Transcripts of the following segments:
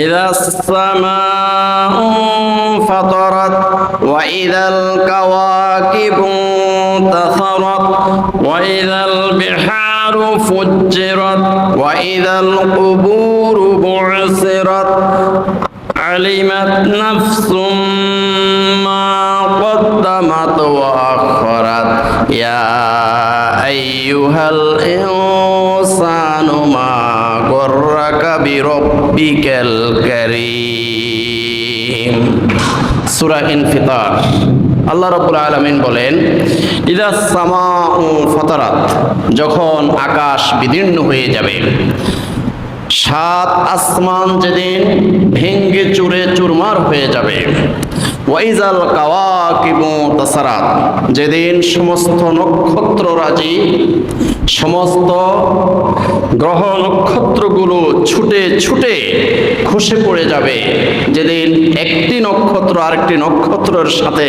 ইযাস সামাউ ফাতারাত ওয়া ইযাল কাওয়াকিবু তাসারাত ওয়া ইযাল বিহারু ফুজ্জিরাত ওয়া ইযাল কুবুরু বু'সিরাত আলিমাত নাফসুম মা কদ্দামাত ওয়া আখখারাত ইয়া আইয়ুহাল ইনসানু মা গররাকা বিরব্বিকাল কারীম। সূরা ইনফিতার। আল্লাহ রাব্বুল আলামিন বলেন, ইযাস সামাউ ফাতারাত, যখন আকাশ বিদীর্ণ হয়ে যাবে, সাত আসমান যেদিন ভেঙ্গে চুরে চুরমার হয়ে যাবে, ওয়াইজাল কাওয়াকিবু তাসারাত, যেদিন সমস্ত নক্ষত্ররাজি, সমস্ত গ্রহ নক্ষত্রগুলো ছুটে ছুটে খসে পড়ে যাবে, যেদিন একটি নক্ষত্র আরেকটি নক্ষত্রের সাথে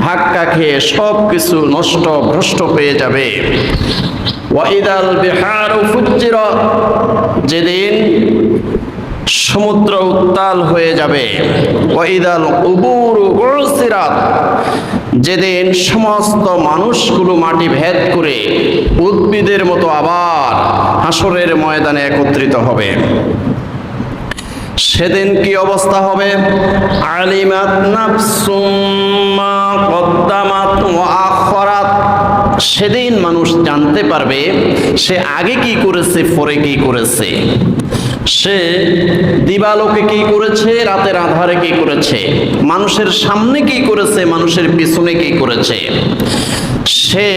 ধাক্কা খেয়ে সব কিছু নষ্ট ভ্রষ্ট হয়ে যাবে, ওয়াইদাল বিহারু ফুজ্জিরাত, যেদিন সমুদ্র উত্তাল হয়ে যাবে, ওয়াইদাল কুবুরু বু'সিরাত, যেদিন সমস্ত মানুষগুলো মাটি ভেদ করে উদ্ভিদের মতো আবার হাসরের ময়দানে একত্রিত হবে। সেদিন কি অবস্থা হবে? আলিমাত নাফসুম মা কদ্দামাত ওয়া আখখারাত, সেদিন মানুষ জানতে পারবে সে আগে কি করেছে, পরে কি করেছে, সে দিবালোকে কি করেছে, রাতের আধারে কি করেছে, মানুষের সামনে কি করেছে, মানুষের পিছনে কি করেছে। সে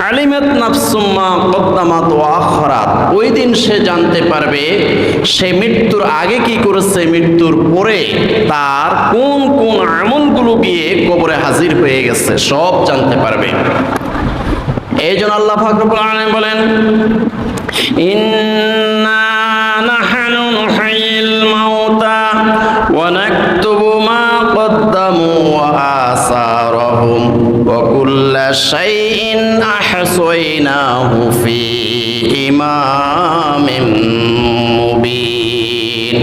আলিমাত নাফসুম মা কদ্দামাত ওয়া আখখারাত, ওই দিন সে জানতে পারবে সে মৃত্যুর আগে কি করেছে, মৃত্যুর পরে তার কোন কোন আমলগুলো গিয়ে কবরে হাজির হয়ে গেছে, সব জানতে পারবে। এই জন্য আল্লাহ পাক রব্বুল আলামিন বলেন, ইন্না নাহনু নুহয়িল মাউতা ওয়া নাকতুবু মা কদ্দামু ওয়া আসারহুম ওয়া কুল্লা শাইইন আহসাইনাহু ফি ইমামিন মুবিন।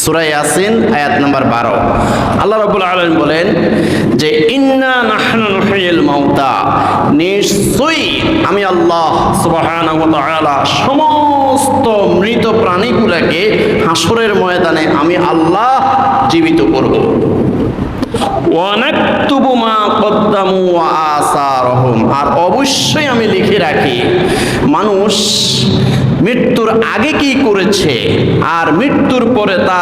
সূরা ইয়াসিন আয়াত নাম্বার 12। আল্লাহ রাব্বুল আলামিন বলেন যে ইন্না নাহনু নুহয়িল মাউতা, নিশ্চয়ই আমি আল্লাহ সুবহানাহু ওয়া তাআলা সমস্ত মৃত প্রাণীগুলোকে হাসরের ময়দানে আমি আল্লাহ জীবিত করব। ওয়া নাকতুবু মা কদ্দামু ওয়া আসারহুম, আর অবশ্যই আমি লিখে রাখি মানুষ মৃত্যুর আগে কি করেছে আর মৃত্যুর পরে তার